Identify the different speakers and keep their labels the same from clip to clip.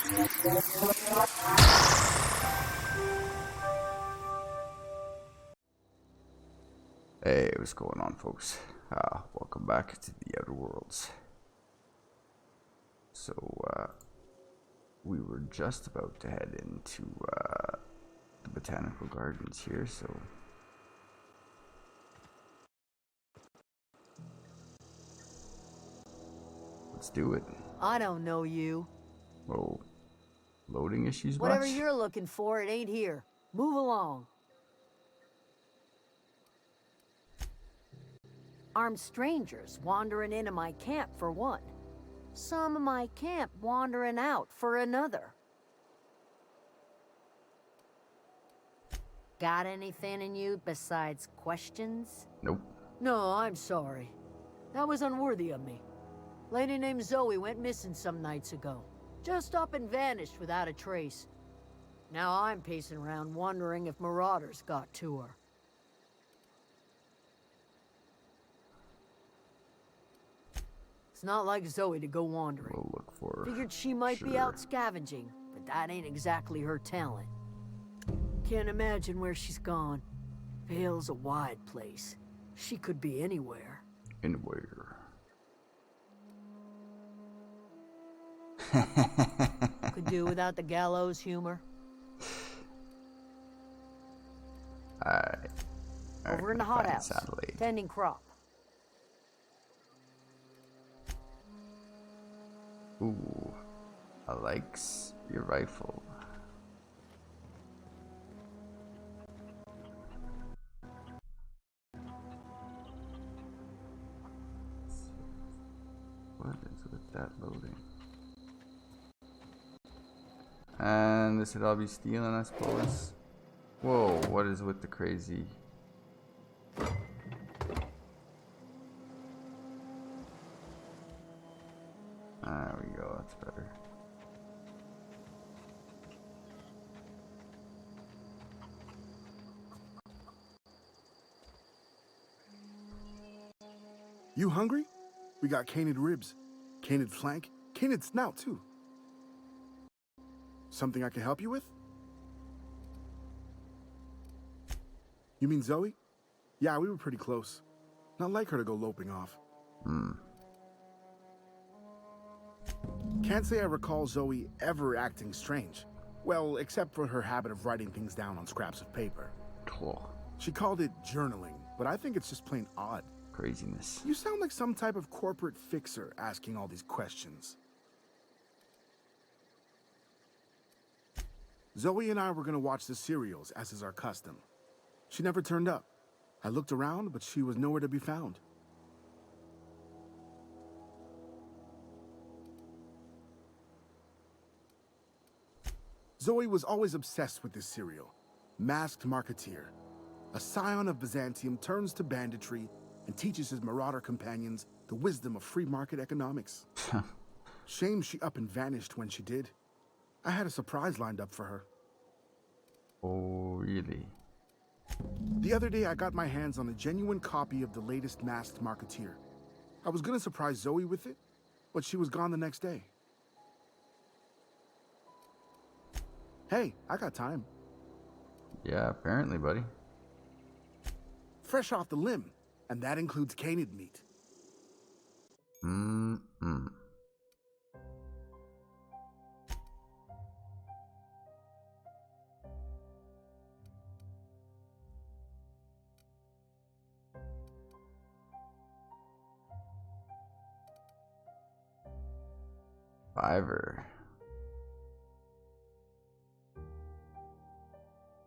Speaker 1: Hey, what's going on, folks? Welcome back to the Outer Worlds. So, we were just about to head into the botanical gardens here, so let's do it.
Speaker 2: I don't know you.
Speaker 1: Whoa, loading issues,
Speaker 2: Whatever
Speaker 1: much?
Speaker 2: you're looking for, it ain't here. Move along. Armed strangers wandering into my camp for one. Some of my camp wandering out for another. Got anything in you besides questions?
Speaker 1: Nope.
Speaker 2: No, I'm sorry. That was unworthy of me. Lady named Zoe went missing some nights ago. Just up and vanished without a trace. Now I'm pacing around wondering if marauders got to her. It's not like Zoe to go wandering.
Speaker 1: We'll look for her.
Speaker 2: Figured she might be out scavenging, but that ain't exactly her talent. Can't imagine where she's gone. Vale's a wide place. She could be anywhere.
Speaker 1: Anywhere.
Speaker 2: Could do without the gallows humor.
Speaker 1: Alright.
Speaker 2: Over in the hothouse, tending crop.
Speaker 1: Ooh, I likes your rifle. What is with that loading? And this would all be stealing, I suppose. Whoa, what is with the crazy? There we go, that's better.
Speaker 3: You hungry? We got canid ribs, canid flank, canid snout too. Something I can help you with? You mean Zoe? Yeah, we were pretty close. Not like her to go loping off. Can't say I recall Zoe ever acting strange. Well, except for her habit of writing things down on scraps of paper.
Speaker 1: Cool.
Speaker 3: She called it journaling, but I think it's just plain odd.
Speaker 1: Craziness.
Speaker 3: You sound like some type of corporate fixer asking all these questions. Zoe and I were gonna watch the serials, as is our custom. She never turned up. I looked around, but she was nowhere to be found. Zoe was always obsessed with this serial. Masked Marketeer. A scion of Byzantium turns to banditry and teaches his marauder companions the wisdom of free market economics. Shame she up and vanished when she did. I had a surprise lined up for her.
Speaker 1: Oh, really?
Speaker 3: The other day I got my hands on a genuine copy of the latest Masked Marketeer. I was gonna surprise Zoe with it, but she was gone the next day. Hey, I got time.
Speaker 1: Yeah, apparently, buddy.
Speaker 3: Fresh off the limb, and that includes canid meat.
Speaker 1: Fiverr.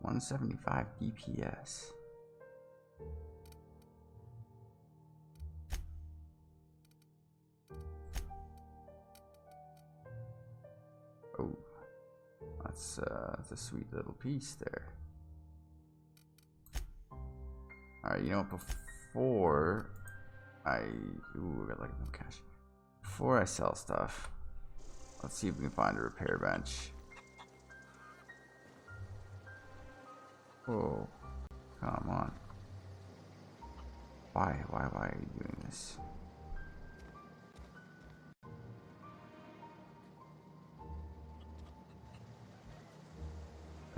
Speaker 1: 175 DPS. Oh, that's a sweet little piece there. All right, you know, before I got like no cash. Before I sell stuff, let's see if we can find a repair bench. Whoa, come on. Why are you doing this?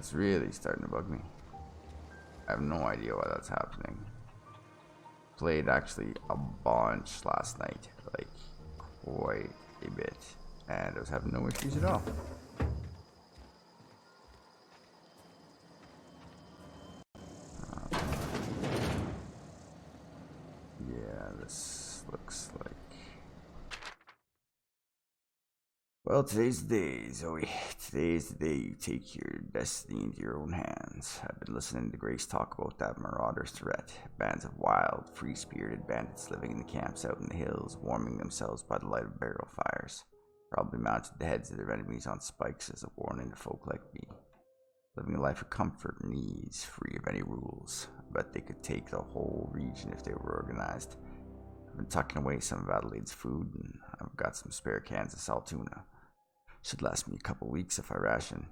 Speaker 1: It's really starting to bug me. I have no idea why that's happening. Played actually a bunch last night, like quite a bit, and I was having no issues at all. Yeah, this looks like... Well, today's the day, Zoe. Today's the day you take your destiny into your own hands. I've been listening to Grace talk about that Marauder's threat. Bands of wild, free-spirited bandits living in the camps out in the hills, warming themselves by the light of barrel fires. Probably mounted the heads of their enemies on spikes as a warning to folk like me. Living a life of comfort and ease, free of any rules. I bet they could take the whole region if they were organized. I've been tucking away some of Adelaide's food, and I've got some spare cans of salt tuna. Should last me a couple weeks if I ration.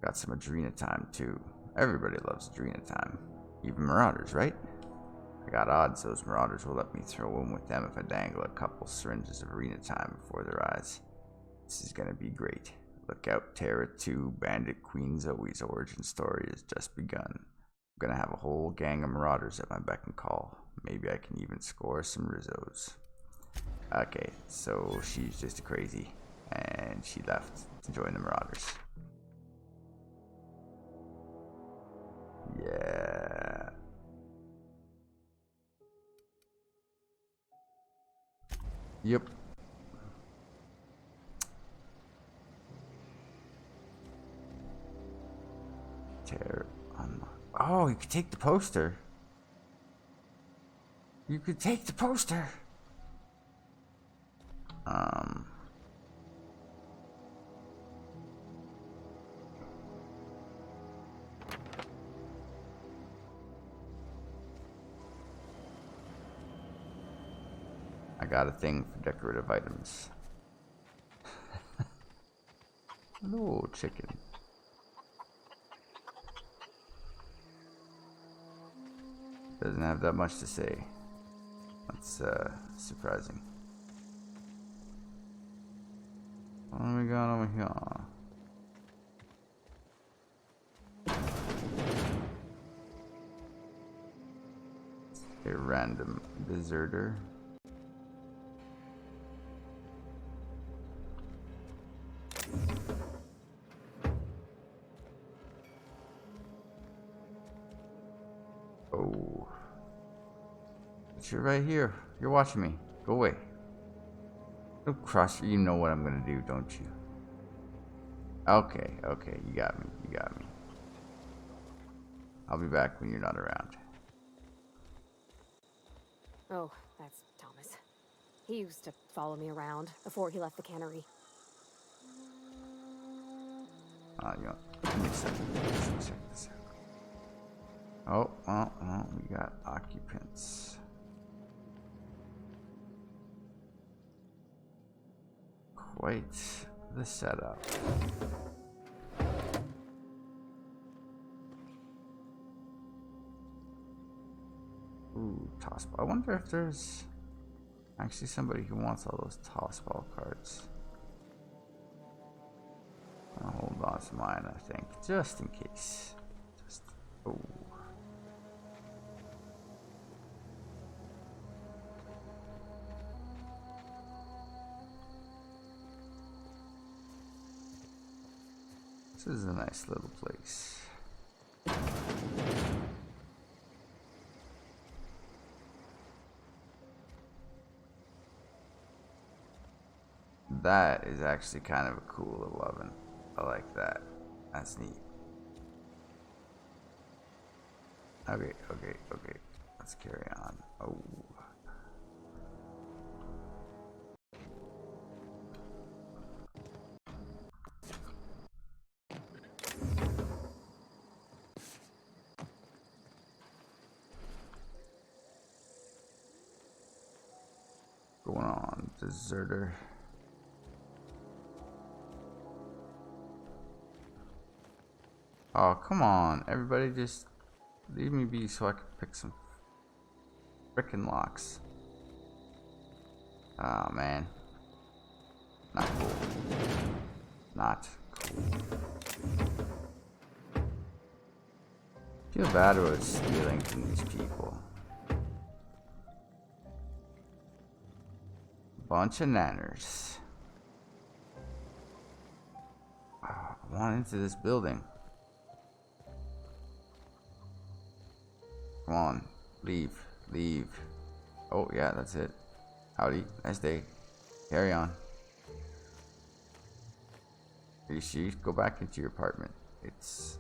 Speaker 1: Got some Adrena time too. Everybody loves Adrena time. Even Marauders, right? I got odds those Marauders will let me throw in with them if I dangle a couple syringes of arena time before their eyes. This is gonna be great. Look out, Terra 2, Bandit Queen Zoe's origin story has just begun. I'm gonna have a whole gang of Marauders at my beck and call. Maybe I can even score some Rizzos. Okay, so she's just a crazy. And she left to join the Marauders. Yeah. Yep. Tear unlock. Oh, you could take the poster. You could take the poster. I got a thing for decorative items. Hello, chicken. Doesn't have that much to say. That's surprising. What do we got over here? A random deserter. Oh. But you're right here. You're watching me. Go away. Don't cross. You know what I'm gonna do, don't you? Okay, okay. You got me. You got me. I'll be back when you're not around.
Speaker 4: Oh, that's Thomas. He used to follow me around before he left the cannery.
Speaker 1: You know, give me a second. Let's check this out. Oh, we got occupants. Quite the setup. Ooh, toss ball. I wonder if there's actually somebody who wants all those toss ball cards. I'll hold on to mine, I think, just in case. Oh. This is a nice little place. That is actually kind of a cool little oven. I like that. That's neat. Okay. Let's carry on. Oh. Going on, deserter. Oh, come on. Everybody just leave me be so I can pick some frickin' locks. Oh, man. Not cool. Not cool. feel bad about stealing from these people. Bunch of nanners. I want into this building. Come on, leave, leave. Oh yeah, that's it. Howdy, nice day. Carry on. You should go back into your apartment. It's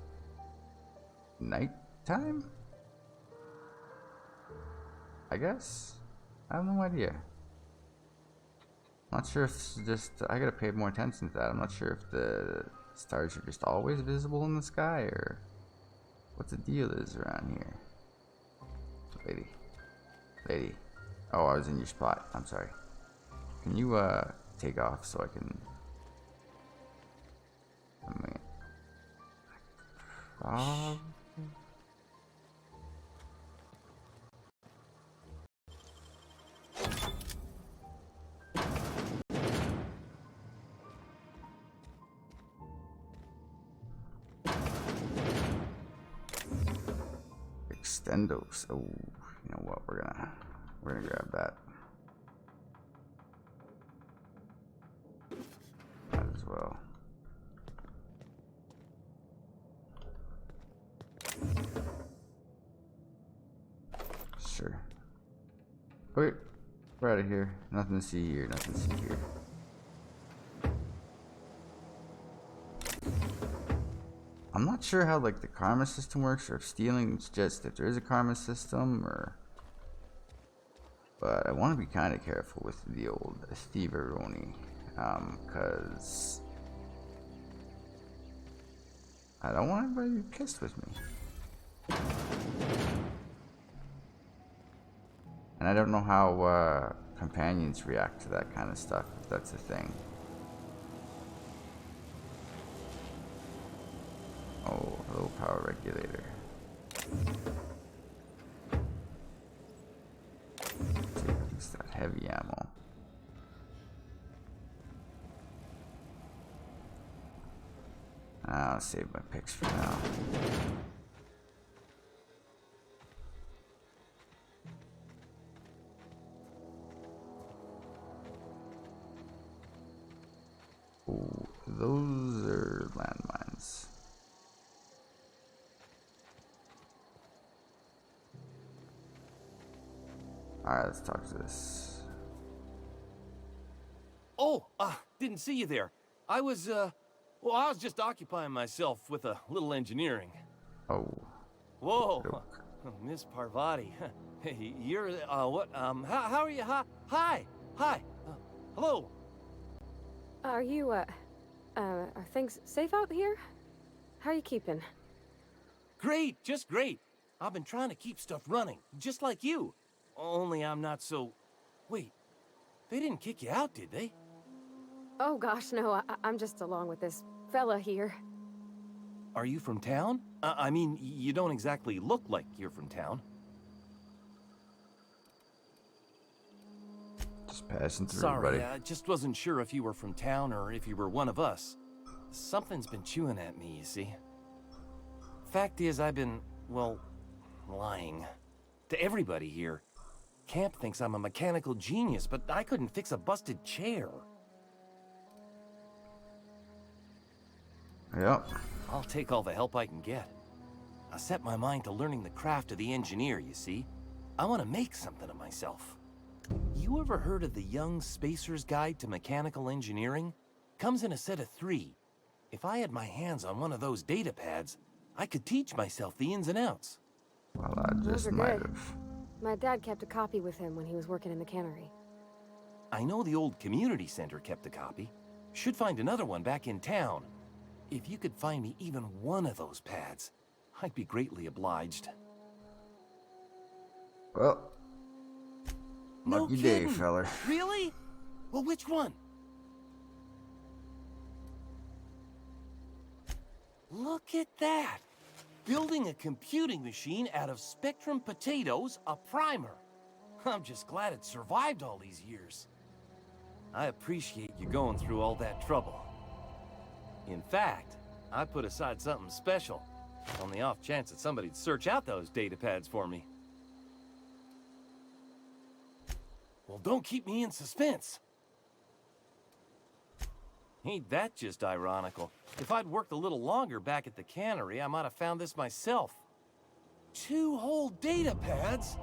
Speaker 1: nighttime? I guess? I have no idea. Not sure if it's just, I gotta pay more attention to that. I'm not sure if the stars are just always visible in the sky or what the deal is around here. Lady. Oh, I was in your spot. I'm sorry. Can you take off so I can? Extendos. Oh, you know what? We're gonna grab that. Might as well. Sure. Okay, we're out of here. Nothing to see here. Nothing to see here. I'm not sure how like the karma system works, or if stealing's just if there is a karma system, or. But I want to be kind of careful with the old thieveroni, because I don't want anybody to be pissed with me. And I don't know how companions react to that kind of stuff, if that's a thing. Oh, hello, power regulator. Take at least that heavy ammo. I'll save my picks for now. Oh, those are landmines. Alright, let's talk to this.
Speaker 5: Oh, didn't see you there. I was just occupying myself with a little engineering.
Speaker 1: Oh.
Speaker 5: Whoa, Miss Parvati. Hey, you're, what, how are you? Hi. Hello.
Speaker 4: Are you, are things safe out here? How are you keeping?
Speaker 5: Great, just great. I've been trying to keep stuff running, just like you. Only I'm not so... Wait, they didn't kick you out, did they?
Speaker 4: Oh gosh, no, I'm just along with this fella here.
Speaker 5: Are you from town? I mean, you don't exactly look like you're from town.
Speaker 1: Just passing through,
Speaker 5: Sorry,
Speaker 1: buddy.
Speaker 5: I just wasn't sure if you were from town or if you were one of us. Something's been chewing at me, you see. Fact is, I've been, well, lying. To everybody here. Camp thinks I'm a mechanical genius, but I couldn't fix a busted chair.
Speaker 1: Yep.
Speaker 5: I'll take all the help I can get. I set my mind to learning the craft of the engineer, you see. I want to make something of myself. You ever heard of the Young Spacer's Guide to Mechanical Engineering? Comes in a set of 3. If I had my hands on one of those data pads, I could teach myself the ins and outs.
Speaker 1: Well, I
Speaker 4: Those
Speaker 1: just
Speaker 4: are
Speaker 1: might
Speaker 4: good.
Speaker 1: have.
Speaker 4: My dad kept a copy with him when he was working in the cannery.
Speaker 5: I know the old community center kept a copy. Should find another one back in town. If you could find me even one of those pads, I'd be greatly obliged.
Speaker 1: Well,
Speaker 5: No
Speaker 1: lucky day,
Speaker 5: kidding.
Speaker 1: feller.
Speaker 5: Really? Well, which one? Look at that! Building a computing machine out of Spectrum potatoes, a primer. I'm just glad it survived all these years. I appreciate you going through all that trouble. In fact, I put aside something special. On the off chance that somebody'd search out those data pads for me. Well, don't keep me in suspense. Ain't that just ironical? If I'd worked a little longer back at the cannery, I might have found this myself. 2 whole data pads?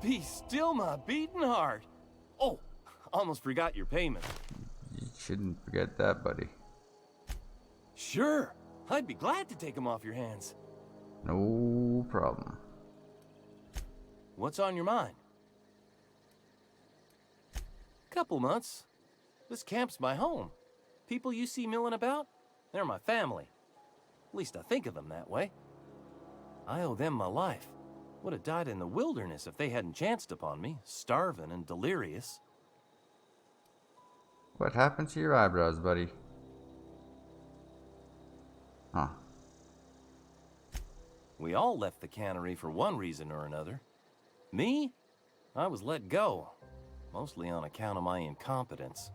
Speaker 5: Be still my beating heart. Oh, almost forgot your payment.
Speaker 1: You shouldn't forget that, buddy.
Speaker 5: Sure, I'd be glad to take them off your hands.
Speaker 1: No problem.
Speaker 5: What's on your mind? Couple months. This camp's my home. People you see milling about, they're my family. At least I think of them that way. I owe them my life. Would have died in the wilderness if they hadn't chanced upon me, starving and delirious.
Speaker 1: What happened to your eyebrows, buddy? Huh.
Speaker 5: We all left the cannery for one reason or another. Me? I was let go, mostly on account of my incompetence.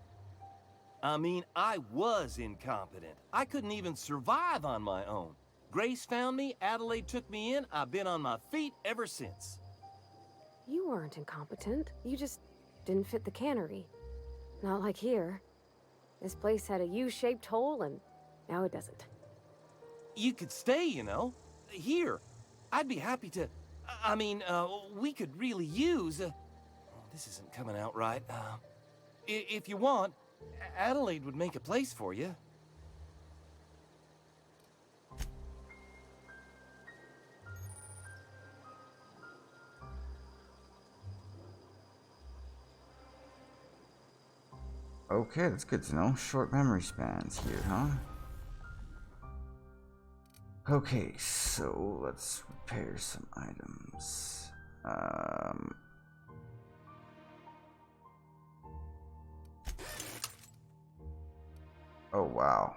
Speaker 5: I mean, I was incompetent. I couldn't even survive on my own. Grace found me, Adelaide took me in, I've been on my feet ever since.
Speaker 4: You weren't incompetent. You just didn't fit the cannery. Not like here. This place had a U-shaped hole, and now it doesn't.
Speaker 5: You could stay, you know. Here. I'd be happy to... I mean, we could really use... this isn't coming out right. If you want, Adelaide would make a place for you.
Speaker 1: Okay, that's good to know. Short memory spans here, huh? Okay, so let's repair some items. Oh, wow.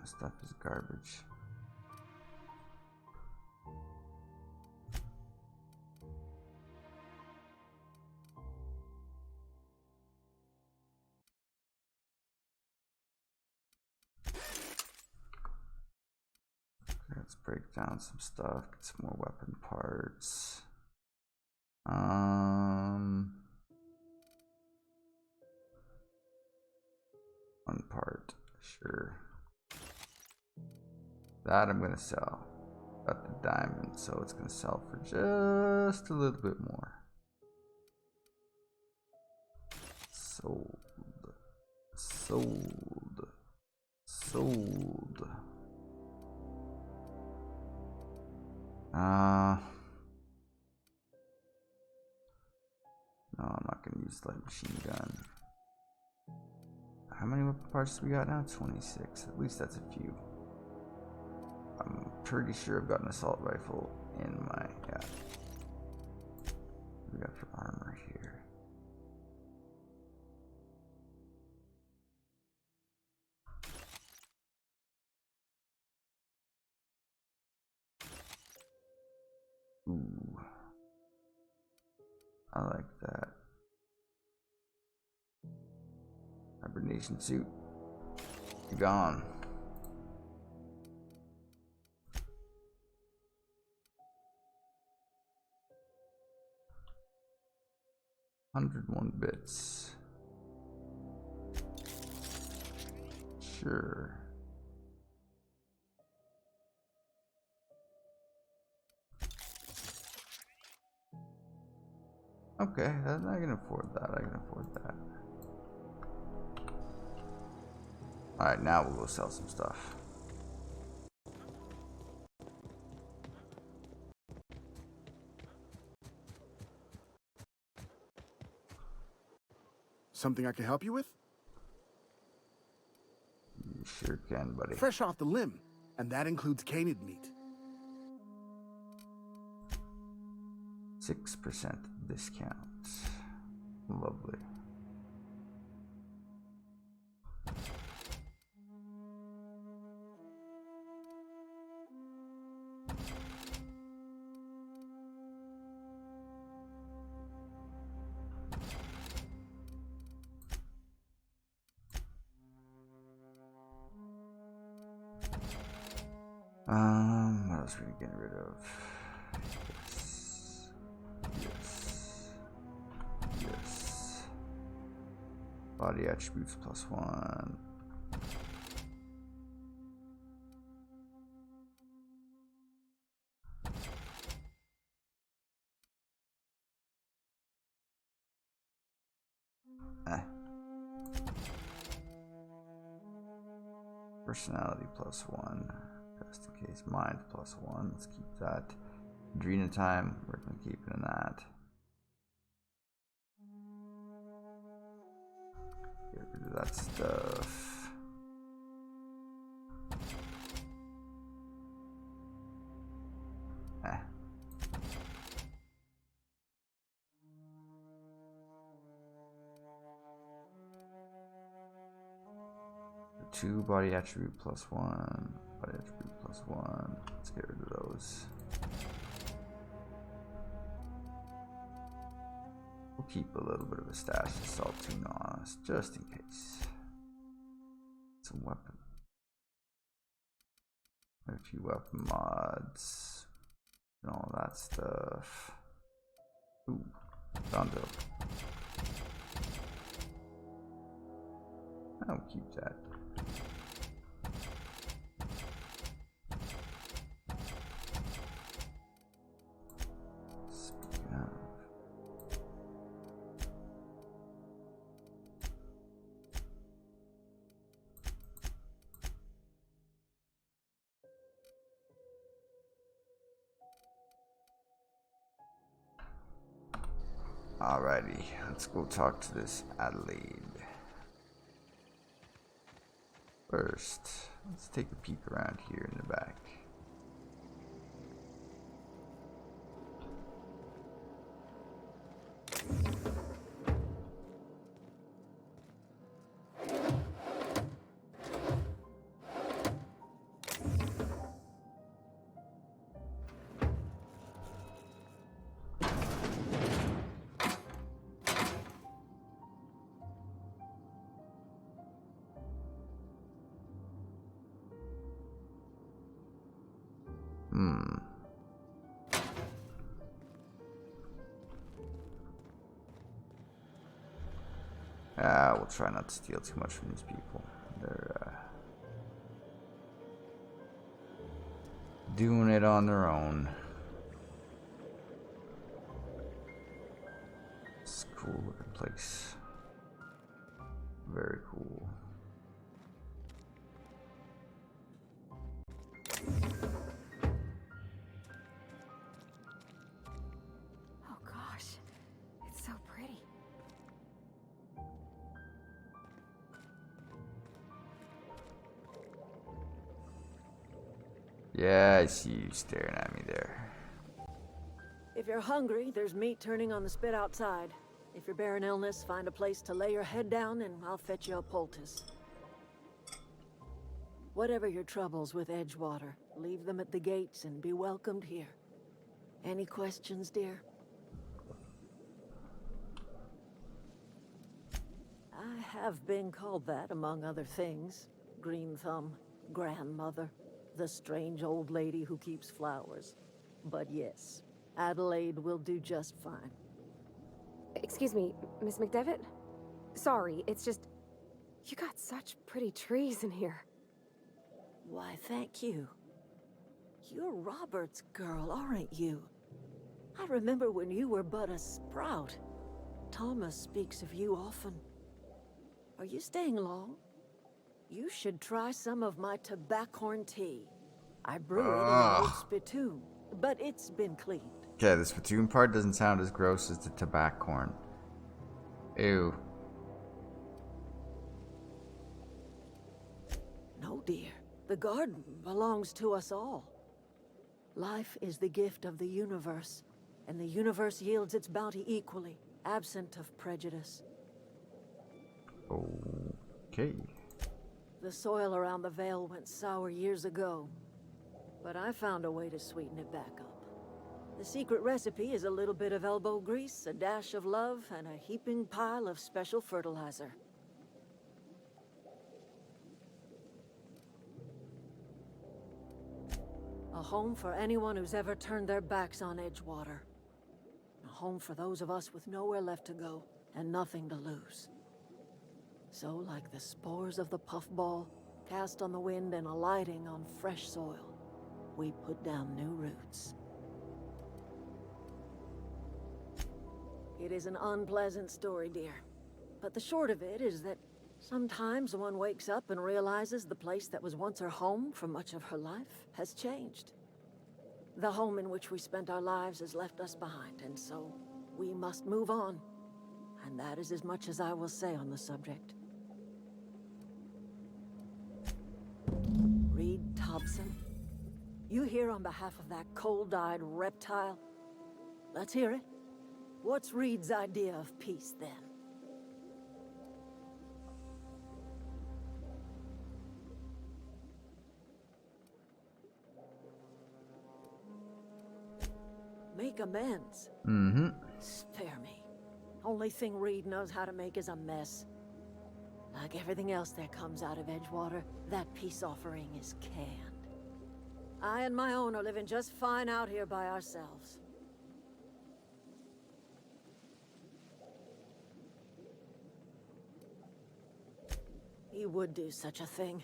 Speaker 1: Stuff is garbage. Let's break down some stuff, get some more weapon parts. One part, sure. That I'm gonna sell. Got the diamond, so it's gonna sell for just a little bit more. Sold. Sold. Sold. No, I'm not gonna use the light machine gun. How many weapon parts do we got now? 26. At least that's a few. I'm pretty sure I've got an assault rifle in my... yeah. What do we got for armor here? Ooh. I like that. Hibernation suit. You're gone. $101 bits. Sure. Okay, I can afford that. I can afford that. Alright, now we'll go sell some stuff.
Speaker 3: Something I can help you with?
Speaker 1: You sure can, buddy.
Speaker 3: Fresh off the limb, and that includes canid meat.
Speaker 1: 6% discount. Lovely. What else are we getting rid of? Yes. Yes. Body attributes +1. Personality +1. Just in case. Mind +1. Let's keep that. Adrena time. We're gonna keep it in that. Get rid of that stuff. Two body attribute +1. Body attribute +1. Let's get rid of those. We'll keep a little bit of a stash of salt tuna on us, just in case. Some weapon. A few weapon mods. And all that stuff. Ooh, Dondo. I'll keep that. Alrighty, let's go talk to this Adelaide. First, let's take a peek around here in the back. We'll try not to steal too much from these people. They're doing it on their own. It's a cool looking place. Very cool.
Speaker 4: Oh gosh, it's so pretty.
Speaker 1: Yeah, I see you staring at me there.
Speaker 2: If you're hungry, there's meat turning on the spit outside. If you're bearing illness, find a place to lay your head down and I'll fetch you a poultice. Whatever your troubles with Edgewater, leave them at the gates and be welcomed here. Any questions, dear? I have been called that, among other things. Green Thumb, grandmother, the strange old lady who keeps flowers. But yes, Adelaide will do just fine.
Speaker 4: Excuse me, Miss McDevitt? Sorry, it's just... You got such pretty trees in here.
Speaker 2: Why, thank you. You're Robert's girl, aren't you? I remember when you were but a sprout. Thomas speaks of you often. Are you staying long? You should try some of my tobacorn tea. I brew it in an old spittoon, but it's been cleaned.
Speaker 1: Okay, the spittoon part doesn't sound as gross as the tobacorn. Ew.
Speaker 2: No, dear. The garden belongs to us all. Life is the gift of the universe, and the universe yields its bounty equally, absent of prejudice.
Speaker 1: Okay.
Speaker 2: The soil around the Vale went sour years ago, but I found a way to sweeten it back up. The secret recipe is a little bit of elbow grease, a dash of love, and a heaping pile of special fertilizer. home for anyone who's ever turned their backs on Edgewater. A home for those of us with nowhere left to go and nothing to lose. So, like the spores of the puffball, cast on the wind and alighting on fresh soil, we put down new roots. It is an unpleasant story, dear. But the short of it is that sometimes one wakes up and realizes the place that was once her home for much of her life has changed. The home in which we spent our lives has left us behind, and so we must move on. And that is as much as I will say on the subject. Reed Thompson, you here on behalf of that cold-eyed reptile? Let's hear it. What's Reed's idea of peace, then? Make amends?
Speaker 1: Mm-hmm.
Speaker 2: Spare me. Only thing Reed knows how to make is a mess. Like everything else that comes out of Edgewater, that peace offering is canned. I and my own are living just fine out here by ourselves. He would do such a thing.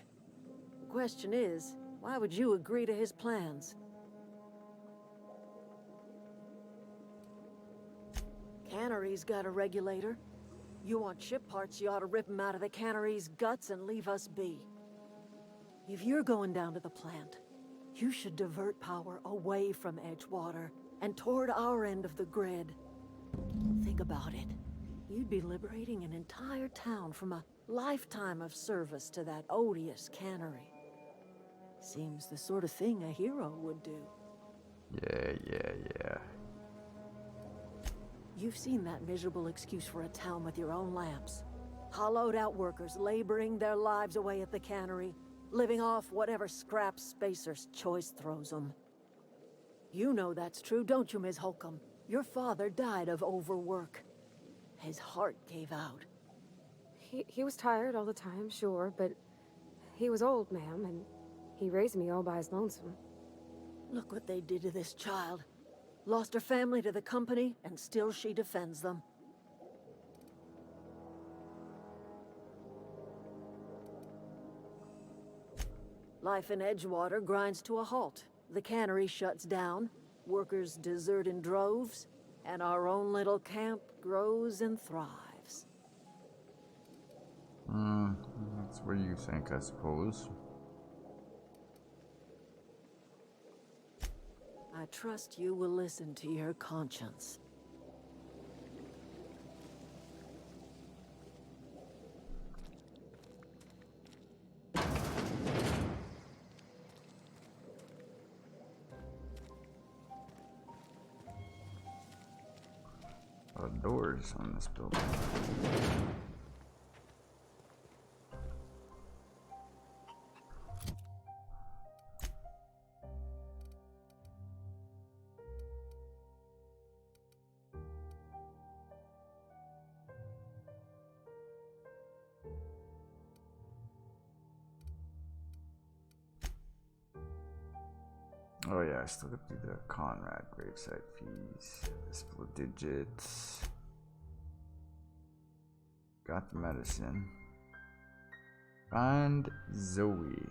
Speaker 2: The question is, why would you agree to his plans? Cannery's got a regulator. You want ship parts, you ought to rip them out of the cannery's guts and leave us be. If you're going down to the plant, you should divert power away from Edgewater and toward our end of the grid. Think about it. You'd be liberating an entire town from a lifetime of service to that odious cannery. Seems the sort of thing a hero would do.
Speaker 1: Yeah.
Speaker 2: You've seen that miserable excuse for a town with your own lamps. Hollowed out workers laboring their lives away at the cannery, living off whatever scraps Spacer's choice throws them. You know that's true, don't you, Ms. Holcomb? Your father died of overwork. His heart gave out.
Speaker 4: He was tired all the time, sure, but he was old, ma'am, and he raised me all by his lonesome.
Speaker 2: Look what they did to this child. Lost her family to the company, and still she defends them. Life in Edgewater grinds to a halt. The cannery shuts down, workers desert in droves, and our own little camp grows and thrives.
Speaker 1: That's what you think, I suppose.
Speaker 2: I trust you will listen to your conscience.
Speaker 1: Doors on this building. Oh yeah, I still got to do the Conrad gravesite fees. Split digits. Got the medicine. Find Zoe.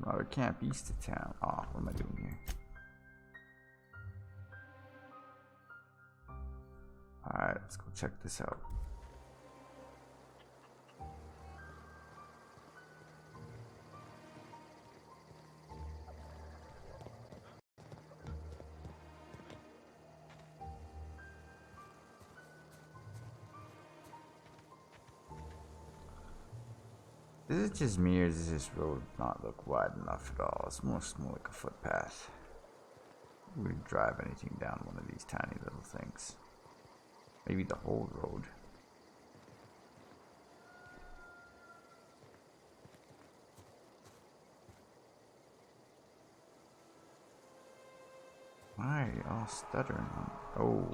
Speaker 1: Another camp east of town. Oh, what am I doing here? Alright, let's go check this out. Is it just me, or does this road not look wide enough at all? It's more like a footpath. We would drive anything down one of these tiny little things. Maybe the whole road. Why are you all stuttering? Oh.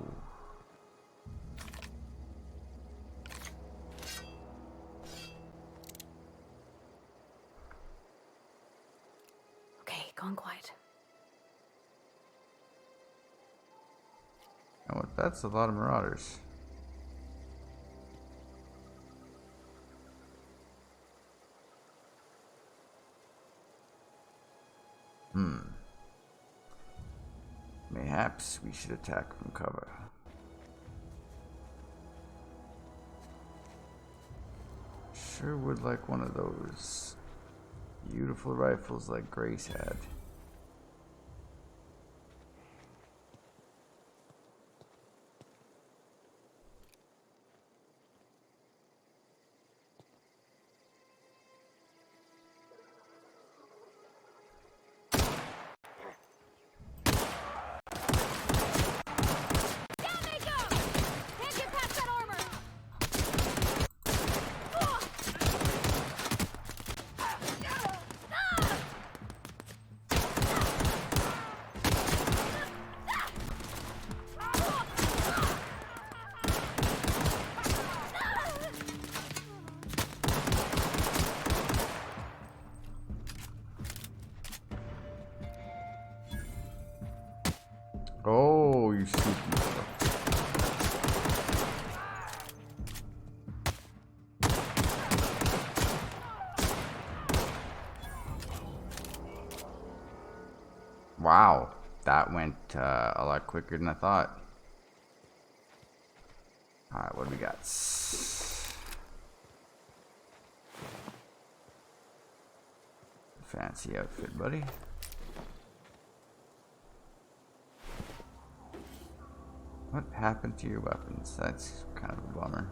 Speaker 1: That's a lot of marauders. Mayhaps we should attack from cover. Sure would like one of those beautiful rifles like Grace had. Oh, you sneaky mother. Wow, that went a lot quicker than I thought. Alright, what do we got? Fancy outfit, buddy. What happened to your weapons? That's kind of a bummer.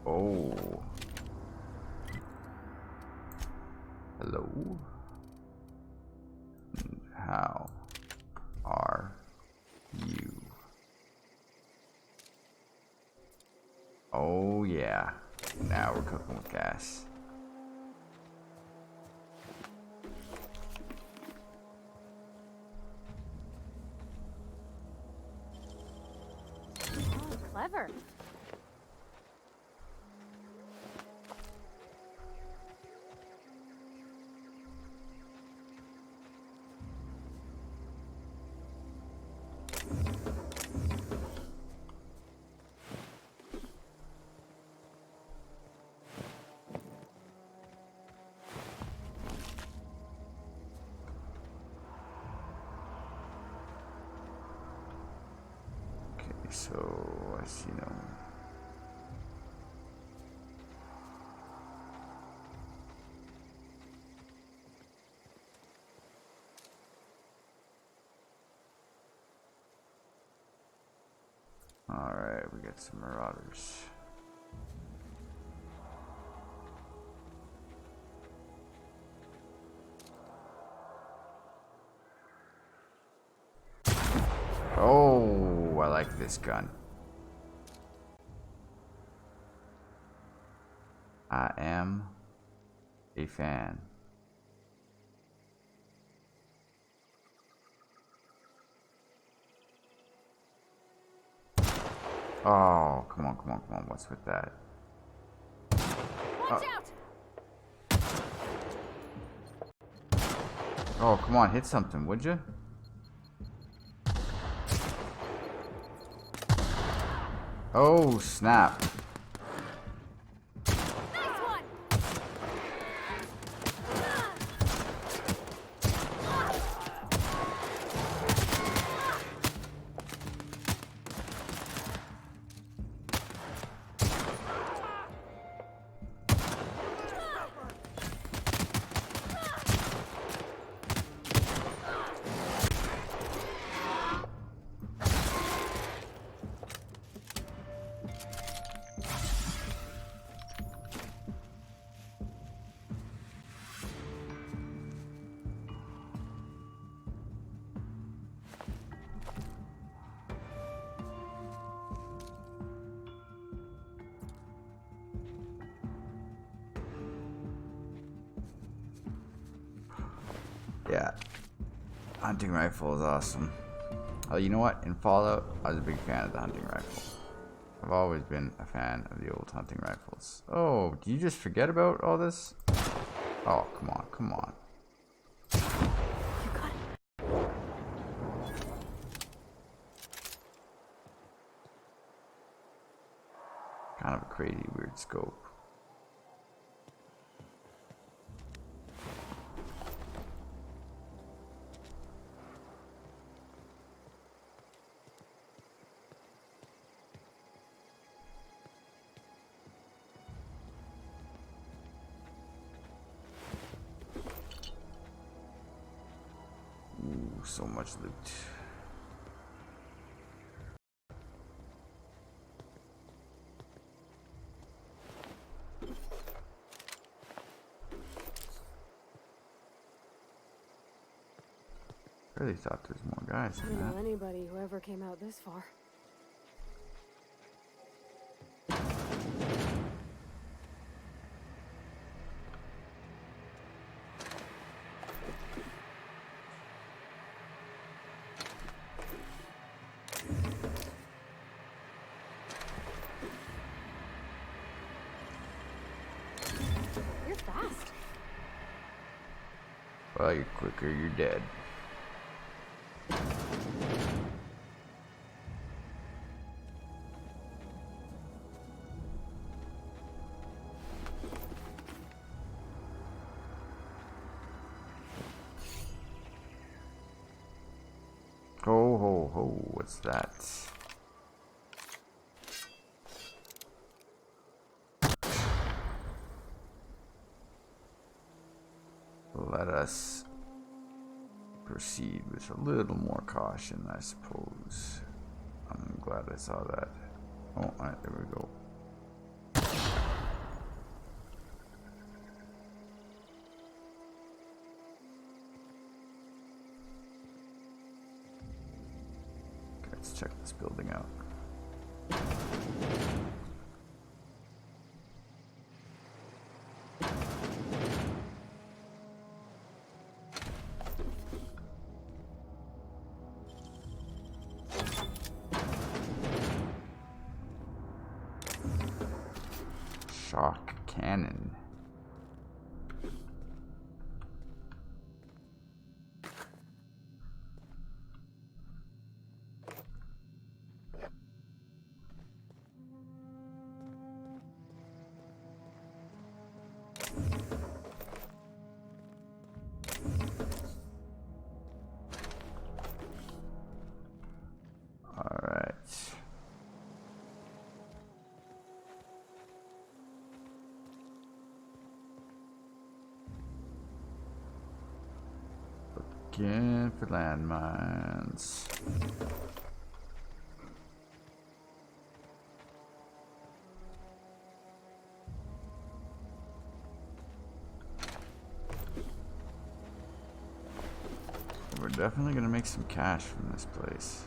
Speaker 1: Oh. Hello. And how are you? Oh yeah, now we're cooking with gas.
Speaker 4: Oh, clever.
Speaker 1: So I see no. All right, we got some marauders. Oh, I like this gun. I am a fan. Oh, come on, come on, come on. What's with that?
Speaker 4: Watch out!
Speaker 1: Oh, come on, hit something, would you? Oh, snap.
Speaker 4: Nice one!
Speaker 1: Yeah. Hunting rifle is awesome. Oh, you know what? In Fallout, I was a big fan of the hunting rifle. I've always been a fan of the old hunting rifles. Oh, do you just forget about all this? Oh, come on, come on.
Speaker 4: You got it.
Speaker 1: Kind of a crazy, weird scope. Ooh, so much loot. I really thought there was more guys
Speaker 4: I
Speaker 1: than
Speaker 4: don't know
Speaker 1: that.
Speaker 4: anybody who ever came out this far. You're fast.
Speaker 1: Well, you're quicker, you're dead. Ho ho ho, what's that? Let us proceed with a little more caution, I suppose. I'm glad I saw that. Oh, there we go. Okay, let's check this building out. Shock cannon. All right. Again for landmines. We're definitely gonna make some cash from this place.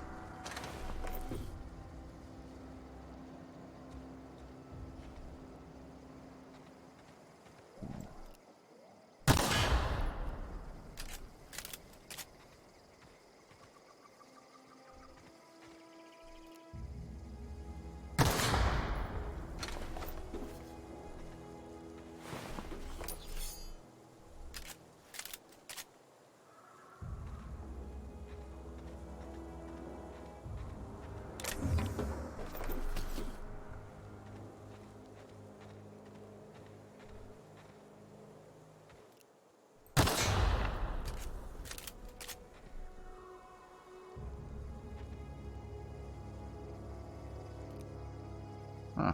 Speaker 1: Huh.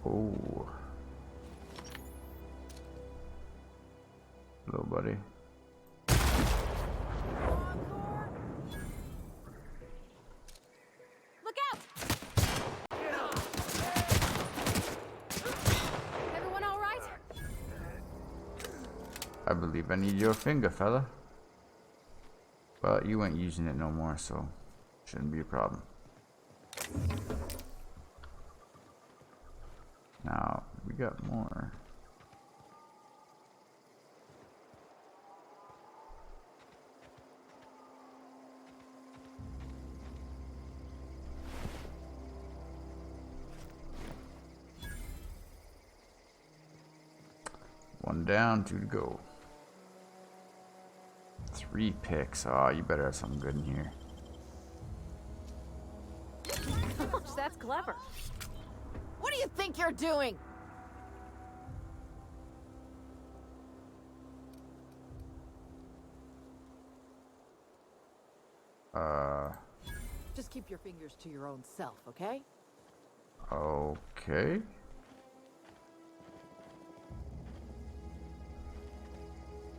Speaker 1: Oh. Hello, buddy.
Speaker 4: Look out! Everyone all right?
Speaker 1: I believe I need your finger, fella. But you ain't using it no more, so shouldn't be a problem. Now, we got more. One down, 2 to go. 3 picks. Oh, you better have something good in here.
Speaker 4: Gosh, that's clever.
Speaker 2: What do you think you're doing? Just keep your fingers to your own self, okay?
Speaker 1: Okay.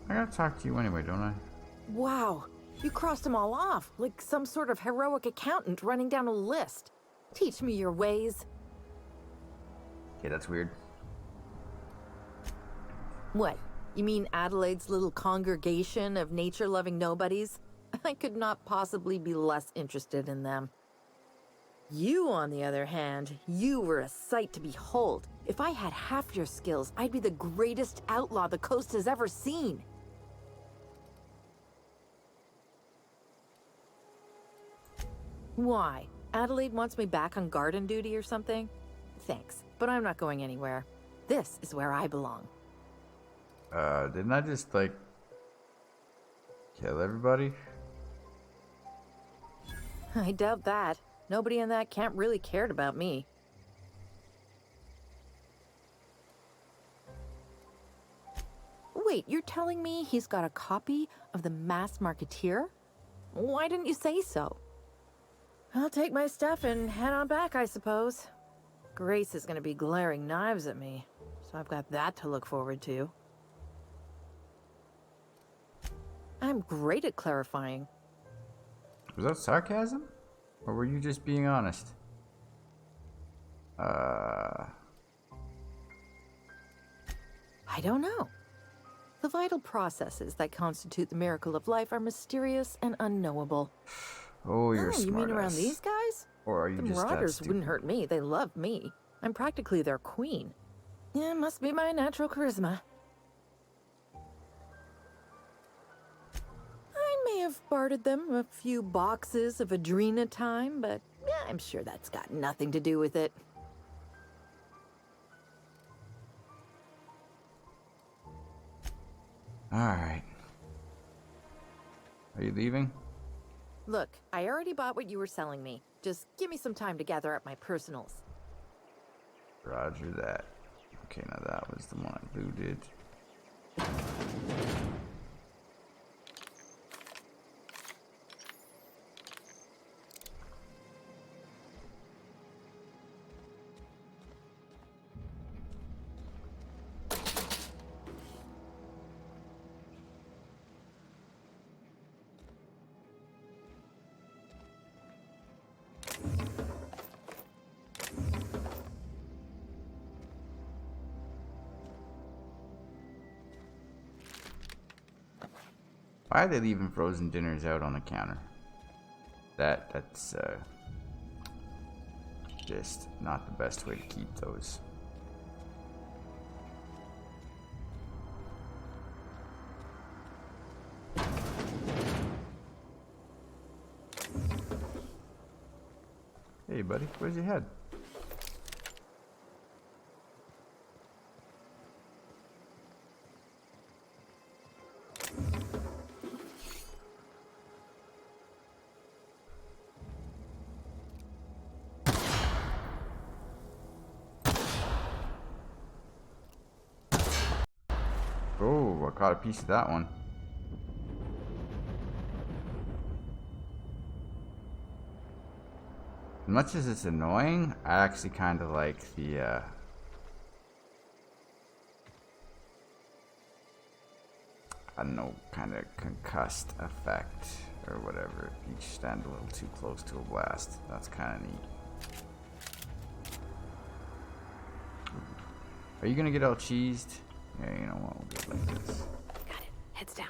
Speaker 1: I gotta talk to you anyway, don't I?
Speaker 6: Wow, you crossed them all off, like some sort of heroic accountant running down a list. Teach me your ways.
Speaker 1: Okay, that's weird.
Speaker 6: What, you mean Adelaide's little congregation of nature-loving nobodies? I could not possibly be less interested in them. You, on the other hand, you were a sight to behold. If I had half your skills, I'd be the greatest outlaw the coast has ever seen. Why? Adelaide wants me back on garden duty or something? Thanks, but I'm not going anywhere. This is where I belong.
Speaker 1: Didn't I just, like, kill everybody?
Speaker 6: I doubt that. Nobody in that camp really cared about me. Wait, you're telling me he's got a copy of the Masked Marketeer? Why didn't you say so? I'll take my stuff and head on back, I suppose. Grace is gonna be glaring knives at me, so I've got that to look forward to. I'm great at clarifying.
Speaker 1: Was that sarcasm? Or were you just being honest?
Speaker 6: I don't know. The vital processes that constitute the miracle of life are mysterious and unknowable.
Speaker 1: Oh, you're
Speaker 6: Oh, you
Speaker 1: smart
Speaker 6: mean around
Speaker 1: ass.
Speaker 6: these guys?
Speaker 1: Or are you
Speaker 6: The
Speaker 1: just that
Speaker 6: Marauders
Speaker 1: stupid?
Speaker 6: wouldn't hurt me. They love me. I'm practically their queen. Yeah, must be my natural charisma. I may have bartered them a few boxes of Adrena time, but yeah, I'm sure that's got nothing to do with it.
Speaker 1: Alright. Are you leaving?
Speaker 6: Look, I already bought what you were selling me. Just give me some time to gather up my personals.
Speaker 1: Roger that. Okay, now that was the one I looted. Why are they leaving frozen dinners out on the counter? That's just not the best way to keep those. Hey buddy, where's your head? Oh, I caught a piece of that one. As much as it's annoying, I actually kind of like the I don't know, kind of concussed effect or whatever. If you stand a little too close to a blast, that's kind of neat. Are you gonna get all cheesed? Yeah, you know what, we'll do it like this.
Speaker 4: Got it. Heads down.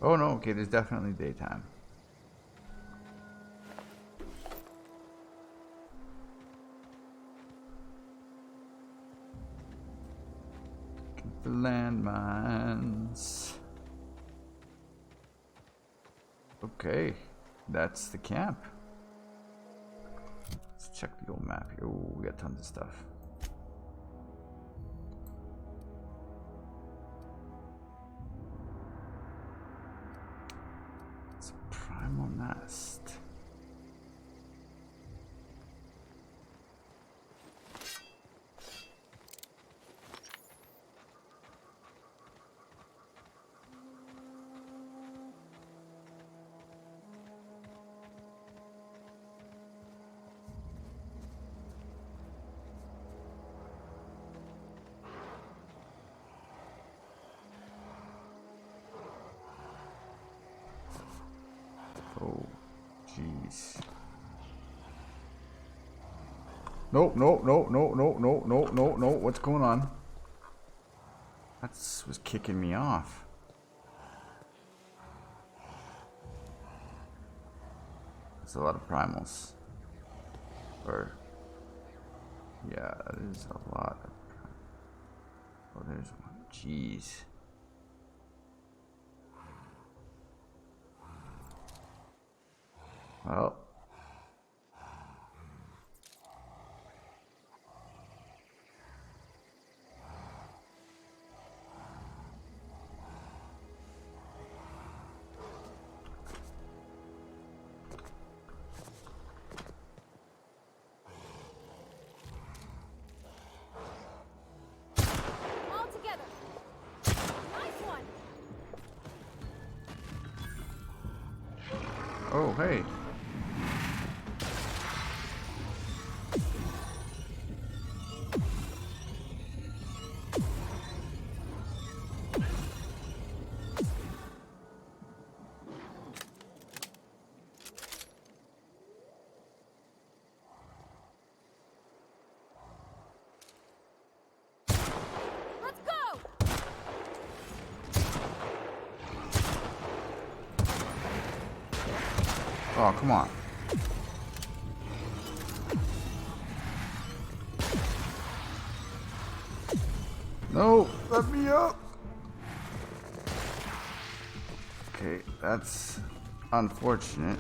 Speaker 1: Oh no, okay, there's definitely daytime. landmines. Okay, that's the camp. Let's check the old map here. Oh, we got tons of stuff. It's a primal nest. Oh, jeez. No, no, no, no, no, no, no, no, no. What's going on? That was kicking me off. That's a lot of primals. Or, yeah, that is a lot of primals. Oh, there's one. Jeez. Well.
Speaker 4: All together. Nice one.
Speaker 1: Oh, hey.
Speaker 4: Let's go.
Speaker 1: Oh, come on. No, let me up. Okay, that's unfortunate.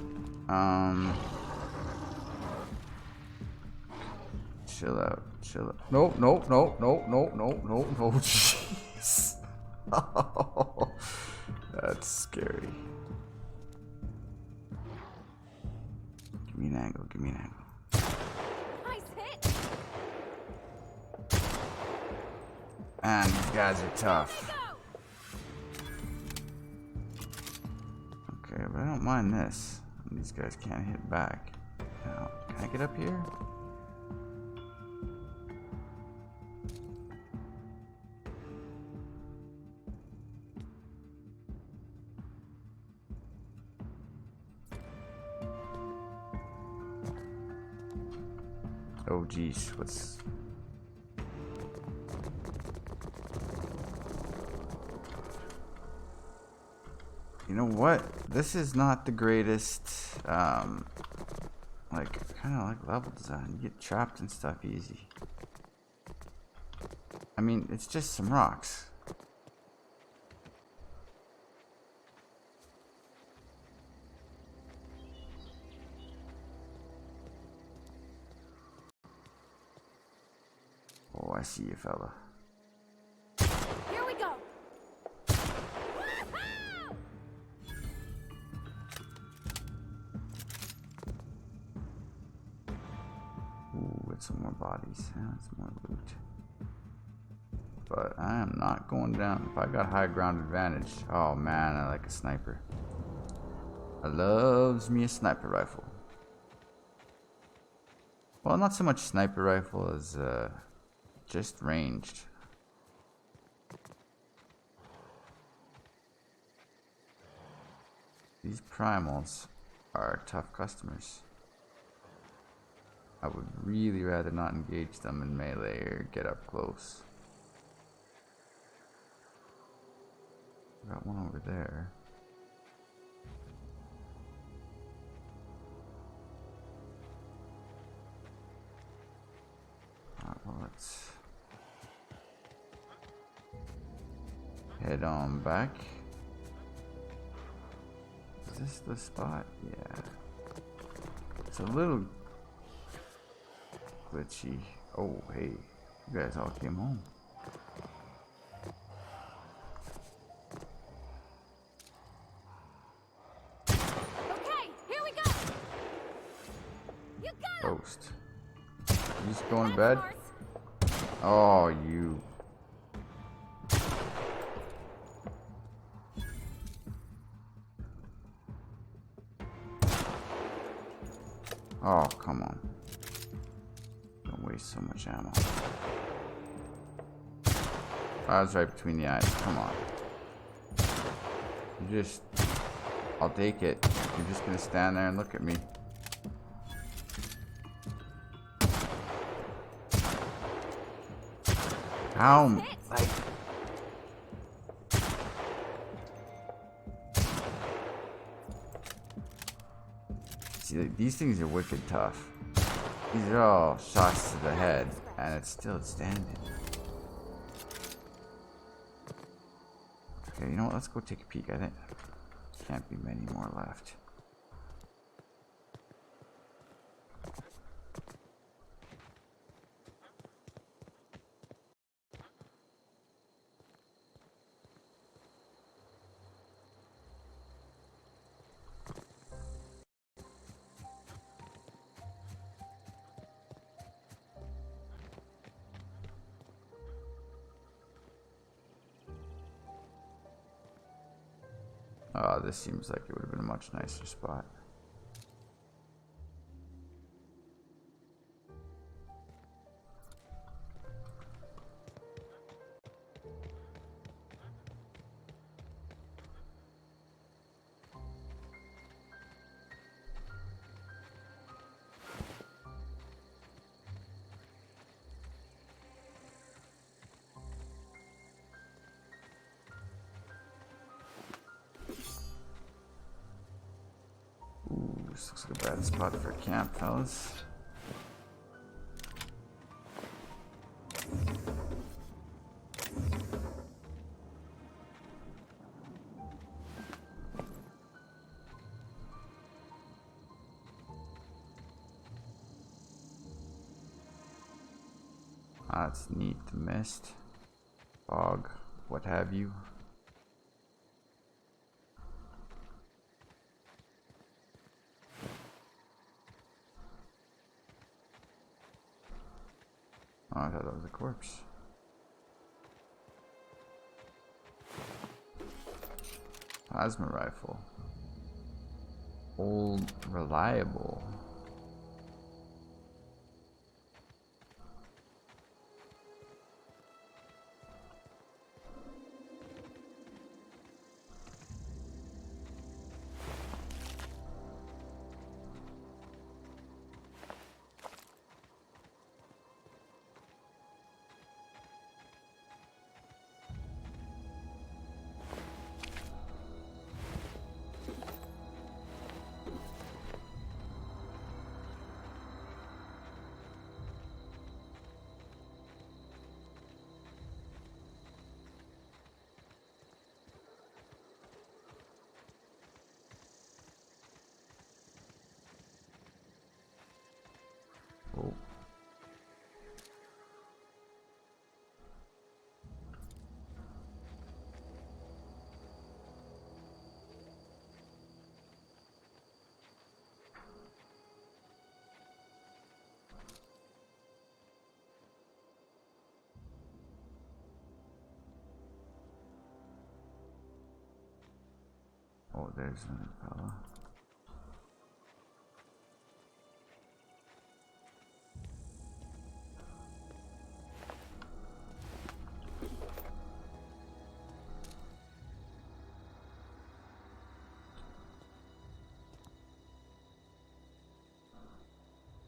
Speaker 1: Chill out, chill out. No, no, no, no, no, no, no, no. Jeez. Oh, that's scary. Give me an angle, give me an angle.
Speaker 4: Nice hit.
Speaker 1: Man, these guys are tough. Okay, but I don't mind this. These guys can't hit back. Now, can I get up here? Oh geez, what's... You know what? This is not the greatest, like, kind of like level design. You get trapped and stuff easy. I mean, it's just some rocks. Oh, I see you, fella.
Speaker 4: Here we go.
Speaker 1: Ooh, get some more bodies. Yeah, that's more loot. But I am not going down. If I got high ground advantage, oh man, I like a sniper. I loves me a sniper rifle. Well, not so much sniper rifle as just ranged. These primals are tough customers. I would really rather not engage them in melee or get up close. Got one over there. Well, let's head on back. Is this the spot? Yeah. It's a little glitchy. Oh, hey. You guys all came home.
Speaker 4: Okay, here we go. You got him.
Speaker 1: Ghost. You just going to bed? Oh, you. Oh, come on. Don't waste so much ammo. I was right between the eyes. Come on. You just... I'll take it. You're just gonna stand there and look at me. How? Like... See, like, these things are wicked tough. These are all shots to the head, and it's still standing. Okay, you know what? Let's go take a peek at it. Can't be many more left. This seems like it would have been a much nicer spot. This looks like a bad spot for camp, fellas. That's neat. The mist, fog, what have you. Oh, I thought that was a corpse. Plasma rifle. Old, reliable. Oh. Oh, there's another fella.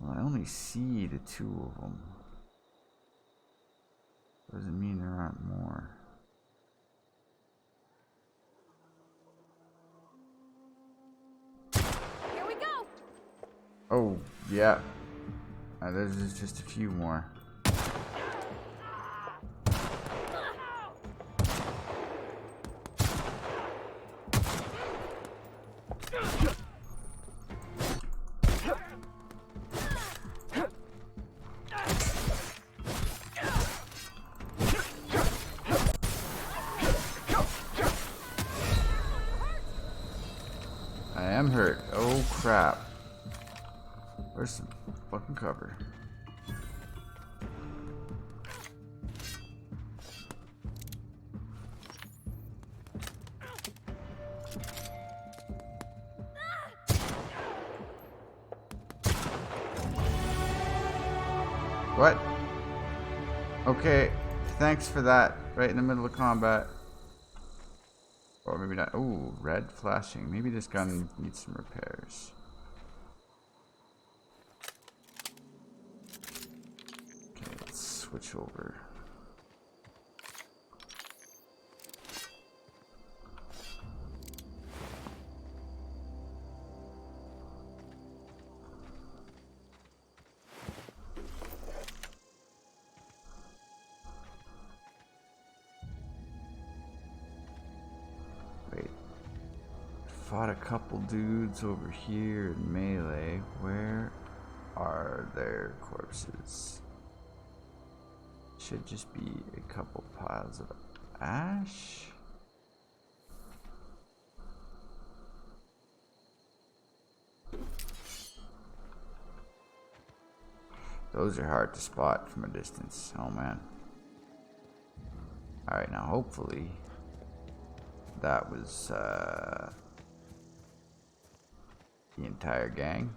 Speaker 1: Well, I only see the two of them. Doesn't mean there aren't more.
Speaker 4: Here we go.
Speaker 1: Oh, yeah. There's just a few more. Where's some fucking cover? What? Okay, thanks for that. Right in the middle of combat. Or maybe not. Ooh, red flashing. Maybe this gun needs some repairs. Okay, let's switch over. Fought a couple dudes over here in melee. Where are their corpses? Should just be a couple piles of ash. Those are hard to spot from a distance. Oh man. Alright, now hopefully that was the entire gang.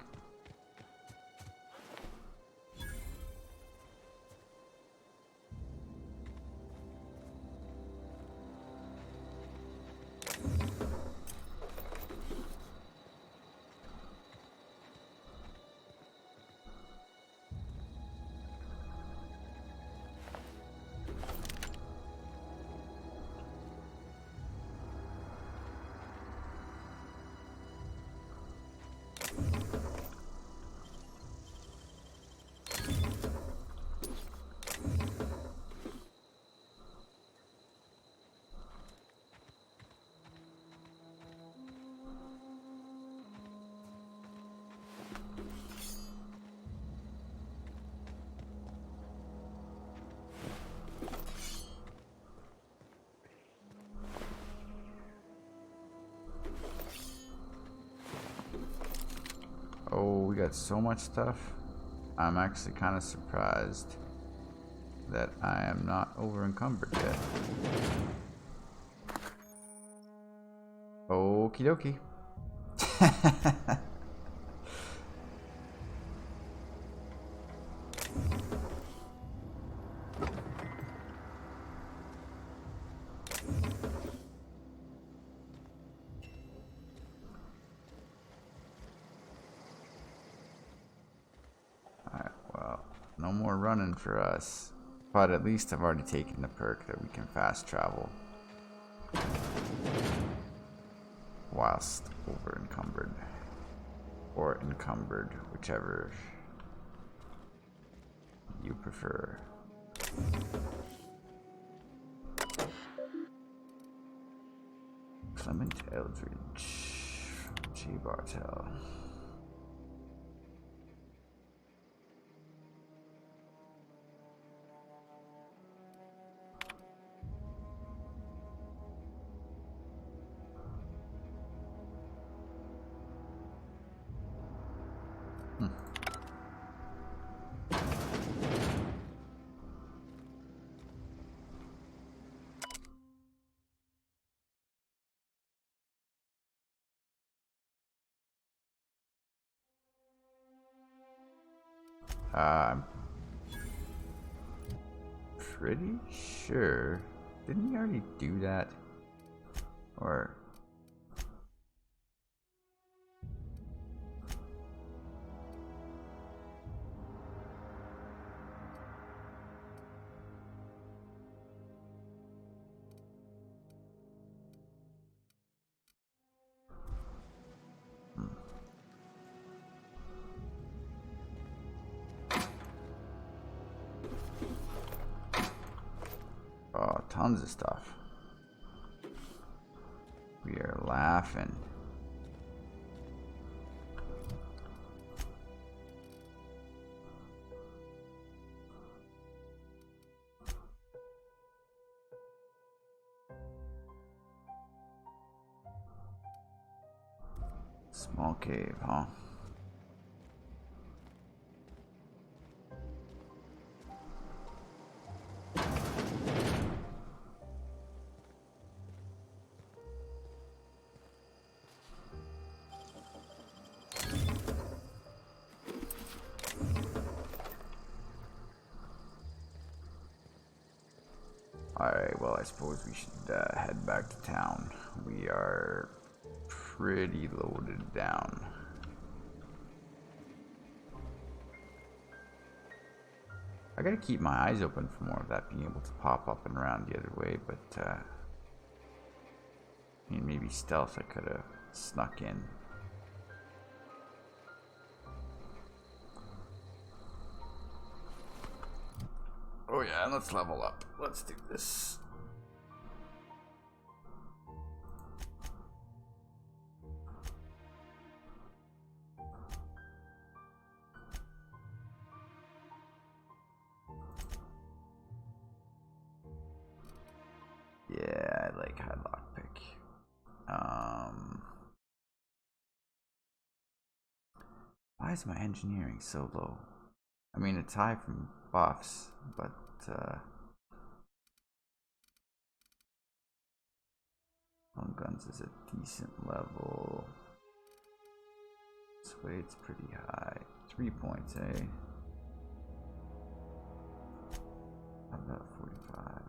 Speaker 1: Oh, we got so much stuff. I'm actually kind of surprised that I am not over encumbered yet. Okie dokie. No more running for us. But at least I've already taken the perk that we can fast travel whilst over encumbered. Or encumbered, whichever you prefer. Clement Eldridge from G. Bartel. I'm pretty sure. Didn't we already do that? Or... Oh, tons of stuff. We are laughing. Small cave, huh? I suppose we should head back to town. We are pretty loaded down. I gotta keep my eyes open for more of that being able to pop up and around the other way, but I mean, maybe stealth I could have snuck in. Oh yeah, let's level up. Let's do this. Yeah, I like high lockpick. Why is my engineering so low? I mean, it's high from buffs, but long guns is a decent level. Suade's pretty high. 3 points, eh? How about 45?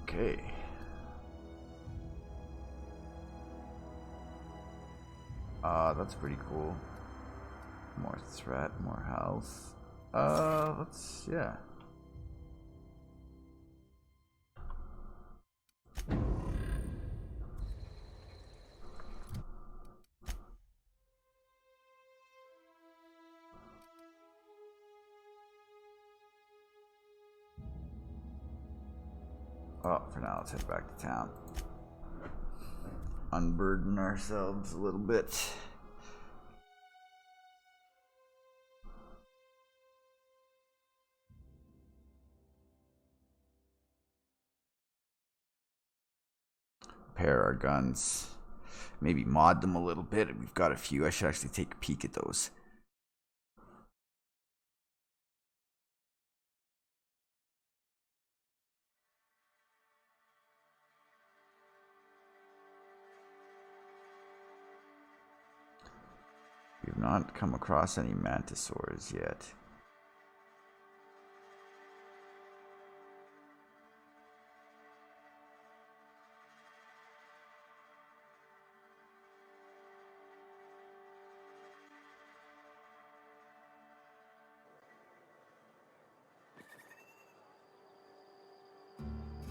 Speaker 1: Okay. That's pretty cool. More threat, more health. Yeah. Oh, for now, let's head back to town. Unburden ourselves a little bit. Repair our guns. Maybe mod them a little bit. We've got a few. I should actually take a peek at those. We've not come across any mantisaurs yet.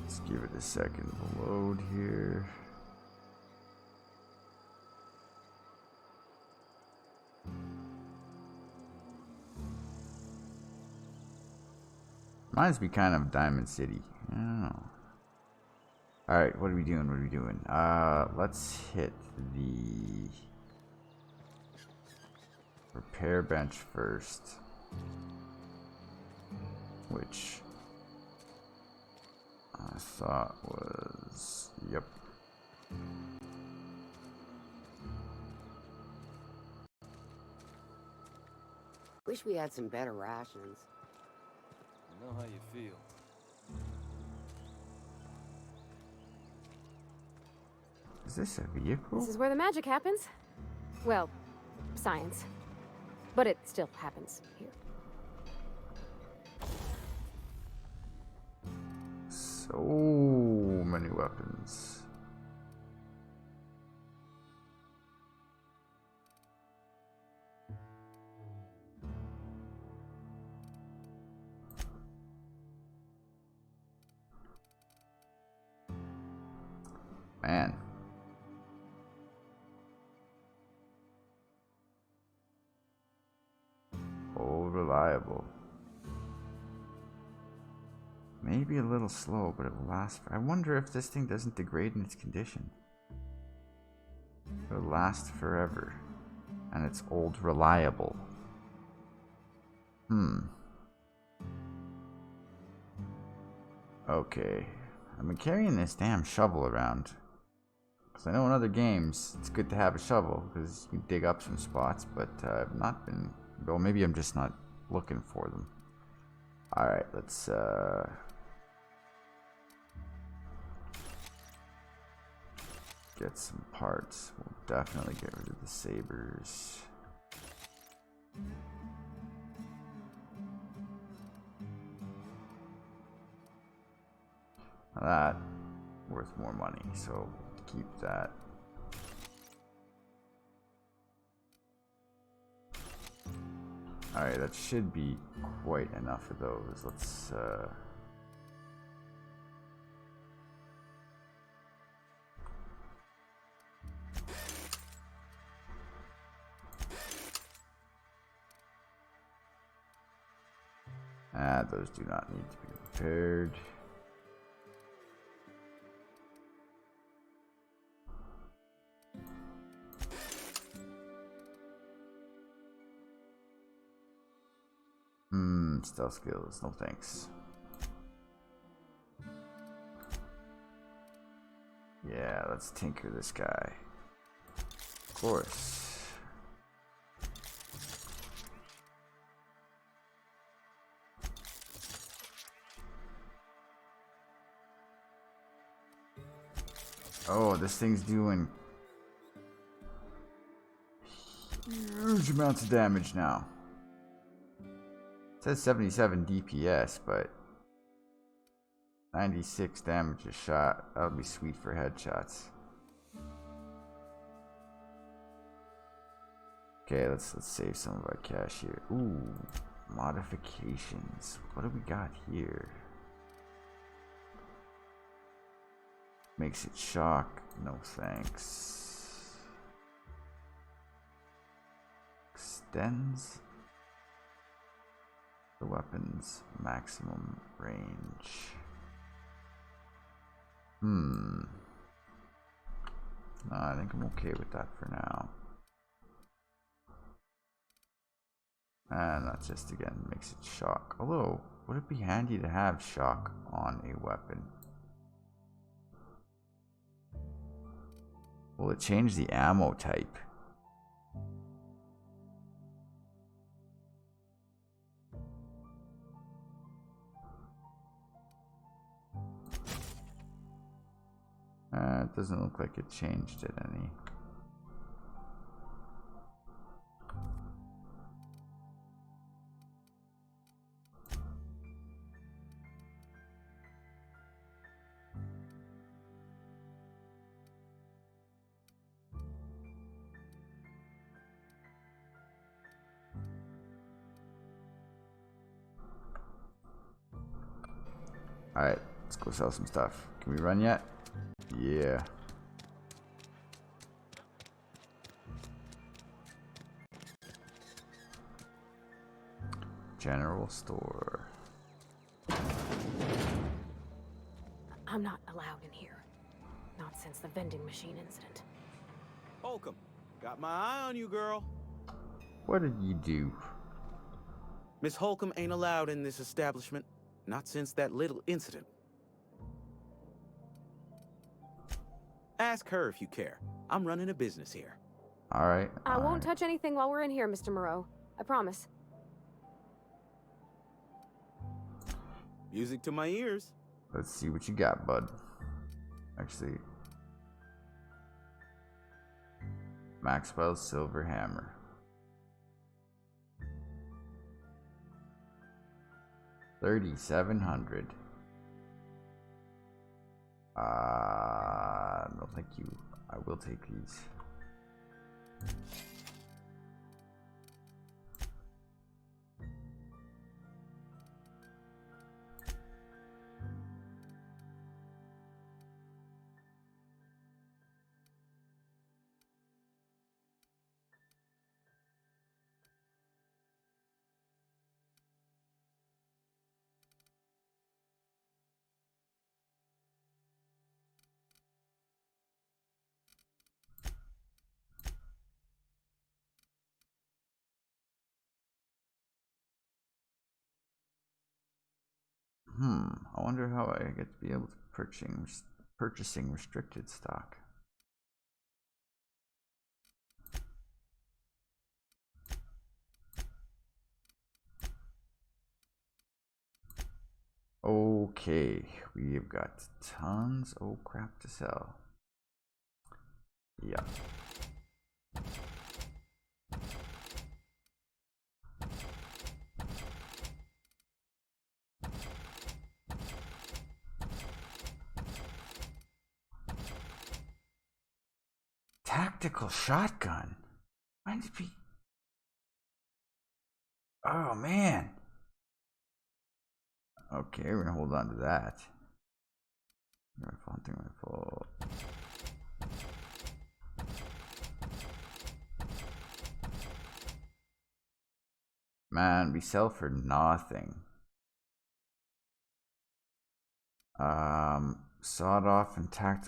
Speaker 1: Let's give it a second to load here. Reminds me kind of Diamond City. I don't know. Alright, what are we doing? What are we doing? Let's hit the repair bench first. Which I thought was... Yep.
Speaker 7: Wish we had some better rations.
Speaker 5: I know how you feel.
Speaker 1: Is this a vehicle?
Speaker 4: This is where the magic happens. Well, science. But it still happens here.
Speaker 1: So many weapons. Man. Oh, reliable. Maybe a little slow, but it will last. I wonder if this thing doesn't degrade in its condition. It'll last forever. And it's old reliable. Okay. I've been carrying this damn shovel around. Because I know in other games, it's good to have a shovel. Because you dig up some spots. But I've not been... Well, maybe I'm just not looking for them. Alright, let's get some parts. We'll definitely get rid of the sabers. That worth more money, so keep that. Alright, that should be quite enough of those. Let's those do not need to be repaired. Stealth skills, no thanks. Yeah, let's tinker this guy. Of course. Oh, this thing's doing huge amounts of damage now. It says 77 DPS, but 96 damage a shot. That would be sweet for headshots. Okay, let's save some of our cash here. Ooh, modifications. What do we got here? Makes it shock. No thanks. Extends the weapon's maximum range. No, I think I'm okay with that for now. And that just again makes it shock. Although, would it be handy to have shock on a weapon? Will it change the ammo type? It doesn't look like it changed it any. Alright, let's go sell some stuff. Can we run yet? Yeah. General store.
Speaker 4: I'm not allowed in here. Not since the vending machine incident.
Speaker 8: Holcomb, got my eye on you, girl.
Speaker 1: What did you do?
Speaker 8: Miss Holcomb ain't allowed in this establishment. Not since that little incident. Ask her if you care. I'm running a business here.
Speaker 1: Alright.
Speaker 4: I won't touch anything while we're in here, Mr. Moreau. I promise.
Speaker 8: Music to my ears.
Speaker 1: Let's see what you got, bud. Actually, Maxwell's silver hammer. $3,700. No, thank you. I will take these. I wonder how I get to be able to purchasing restricted stock. Okay, we've got tons of crap to sell. Yeah. Tactical shotgun. Why did it be? Oh man. Okay, we're gonna hold on to that. Rifle, hunting rifle. Man, we sell for nothing. Sawed off and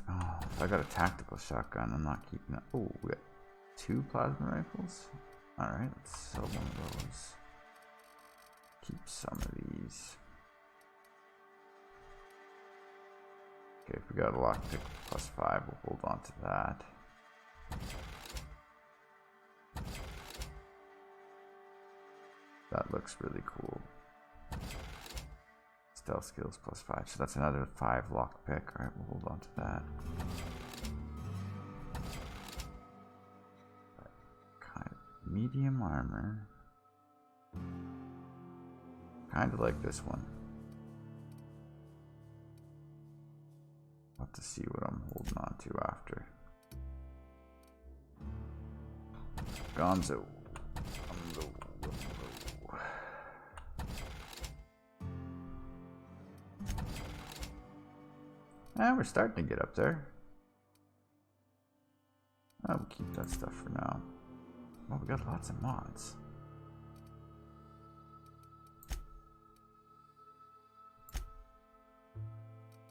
Speaker 1: oh, if I got a tactical shotgun, I'm not keeping it. Oh, we got 2 plasma rifles. Alright, let's sell one of those. Keep some of these. Okay, if we got a lockpick +5, we'll hold on to that. That looks really cool. Stealth skills +5, so that's another 5 lockpick. Alright, we'll hold on to that. Kind of medium armor. Kind of like this one. I'll have to see what I'm holding on to after. Gonzo. And we're starting to get up there. I'll keep that stuff for now. Well, we got lots of mods.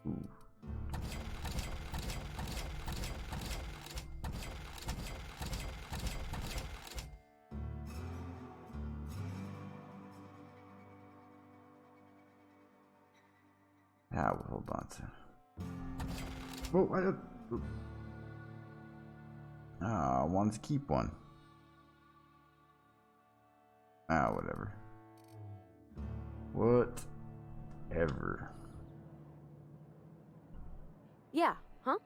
Speaker 1: Ooh. Yeah, we'll hold on to. Oh, I don't. I wanted to keep one. Whatever. Whatever.
Speaker 4: Yeah, huh?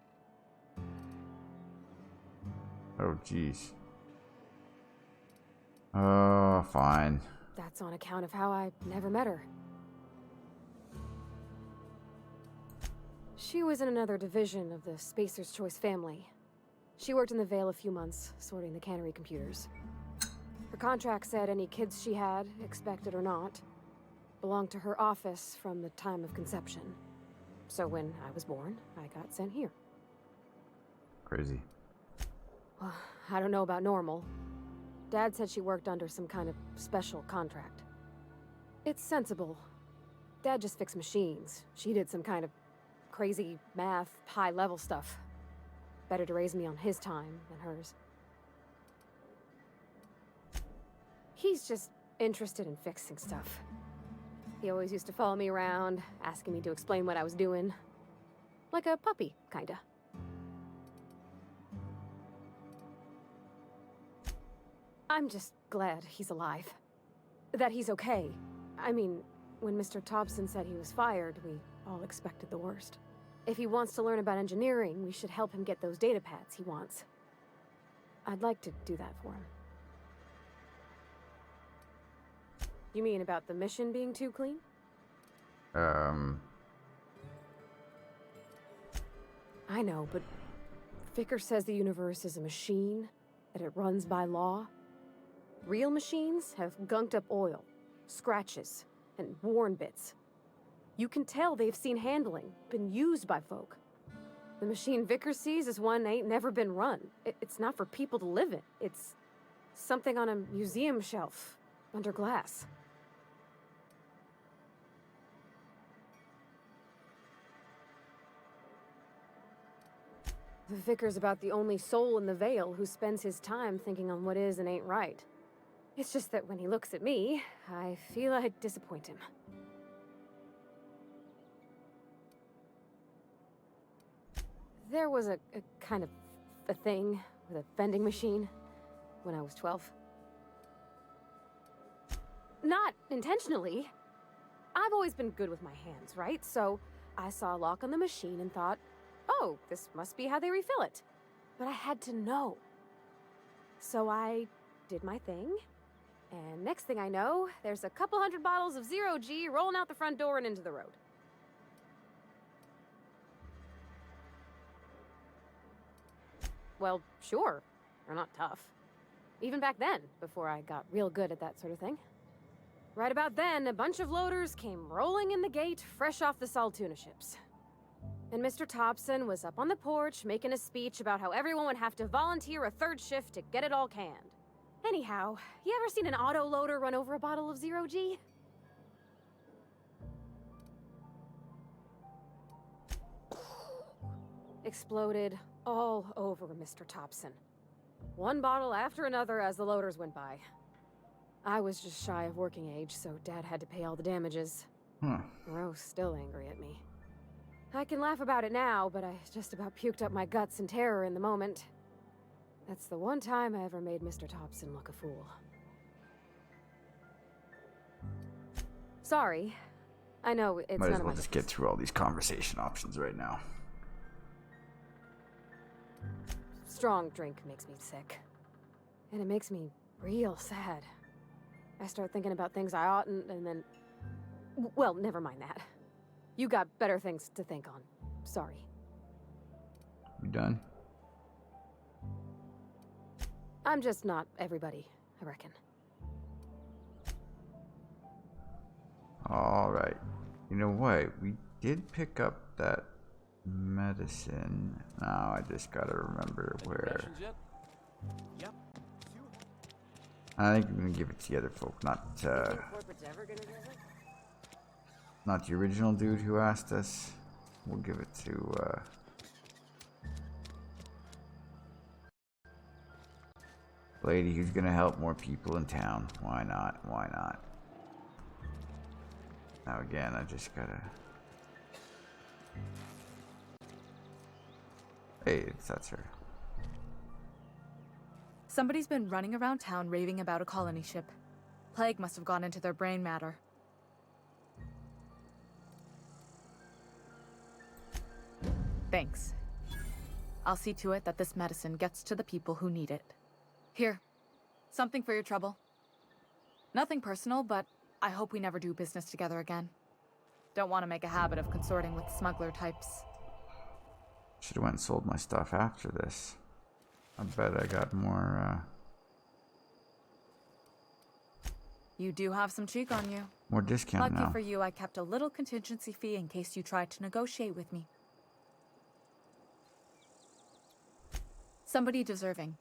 Speaker 1: Oh, jeez. Oh, fine.
Speaker 4: That's on account of how I never met her. She was in another division of the Spacer's Choice family. She worked in the Vale a few months, sorting the cannery computers. Her contract said any kids she had, expected or not, belonged to her office from the time of conception. So when I was born, I got sent here.
Speaker 1: Crazy.
Speaker 4: Well, I don't know about normal. Dad said she worked under some kind of special contract. It's sensible. Dad just fixed machines. She did some kind of crazy math, high-level stuff. Better to raise me on his time than hers. He's just interested in fixing stuff. He always used to follow me around, asking me to explain what I was doing. Like a puppy, kinda. I'm just glad he's alive. That he's okay. I mean, when Mr. Thompson said he was fired, we all expected the worst. If he wants to learn about engineering, we should help him get those data pads he wants. I'd like to do that for him. You mean about the mission being too clean? I know, but Vicker says the universe is a machine, that it runs by law. Real machines have gunked up oil, scratches, and worn bits. You can tell they've seen handling, been used by folk. The machine Vicker sees is one ain't never been run. It's not for people to live in. It's something on a museum shelf, under glass. The Vicar's about the only soul in the Vale who spends his time thinking on what is and ain't right. It's just that when he looks at me, I feel I'd disappoint him. There was a kind of a thing with a vending machine when I was 12. Not intentionally. I've always been good with my hands, right? So I saw a lock on the machine and thought, oh, this must be how they refill it. But I had to know. So I did my thing, and next thing I know, there's a couple hundred bottles of 0G rolling out the front door and into the road. Well, sure. They're not tough. Even back then, before I got real good at that sort of thing. Right about then, a bunch of loaders came rolling in the gate, fresh off the Saltuna ships. And Mr. Thompson was up on the porch making a speech about how everyone would have to volunteer a third shift to get it all canned. Anyhow, you ever seen an auto loader run over a bottle of 0G? Exploded all over Mr. Thompson. One bottle after another as the loaders went by. I was just shy of working age, so Dad had to pay all the damages. Ro's still angry at me. I can laugh about it now, but I just about puked up my guts in terror in the moment. That's the one time I ever made Mr. Thompson look a fool. Sorry. I know it's
Speaker 1: Might
Speaker 4: none
Speaker 1: as
Speaker 4: of
Speaker 1: well
Speaker 4: my
Speaker 1: just
Speaker 4: business.
Speaker 1: get through all these conversation options right now.
Speaker 4: Strong drink makes me sick. And it makes me real sad. I start thinking about things I oughtn't, and then... Well, never mind that. You got better things to think on. Sorry.
Speaker 1: You done?
Speaker 4: I'm just not everybody, I reckon.
Speaker 1: Alright. You know what? We did pick up that medicine. Now I just gotta remember where.
Speaker 8: Yep.
Speaker 1: I think I'm gonna give it to the other folk, not
Speaker 7: Corporate's ever gonna visit?
Speaker 1: not the original dude who asked us. We'll give it to lady who's gonna help more people in town. Why not? Why not? Now again, I just gotta. Hey, that's her.
Speaker 9: Somebody's been running around town raving about a colony ship. Plague must have gone into their brain matter. Thanks. I'll see to it that this medicine gets to the people who need it. Here, something for your trouble. Nothing personal, but I hope we never do business together again. Don't want to make a habit of consorting with smuggler types.
Speaker 1: Should have went and sold my stuff after this. I bet I got more,
Speaker 9: You do have some cheek on you.
Speaker 1: more discount
Speaker 9: Lucky
Speaker 1: now.
Speaker 9: for you, I kept a little contingency fee in case you tried to negotiate with me. Somebody deserving.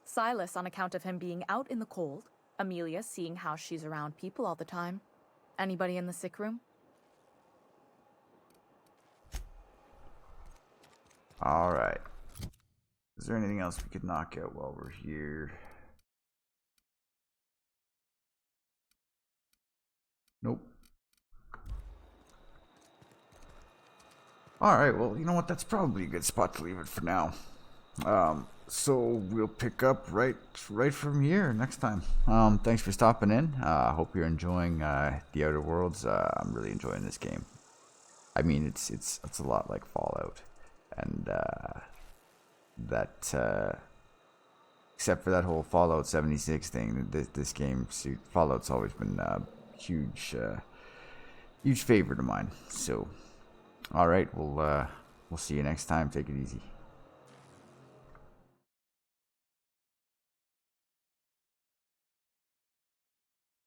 Speaker 9: Silas on account of him being out in the cold. Amelia seeing how she's around people all the time. Anybody in the sick room?
Speaker 1: Alright. Is there anything else we could knock out while we're here? Nope. Alright, well, you know what? That's probably a good spot to leave it for now. So we'll pick up right from here next time. Thanks for stopping in. I hope you're enjoying the Outer Worlds. I'm really enjoying this game. I mean, it's a lot like Fallout, and except for that whole Fallout 76 thing, this game, Fallout's always been a huge favorite of mine. So, all right, we'll see you next time. Take it easy.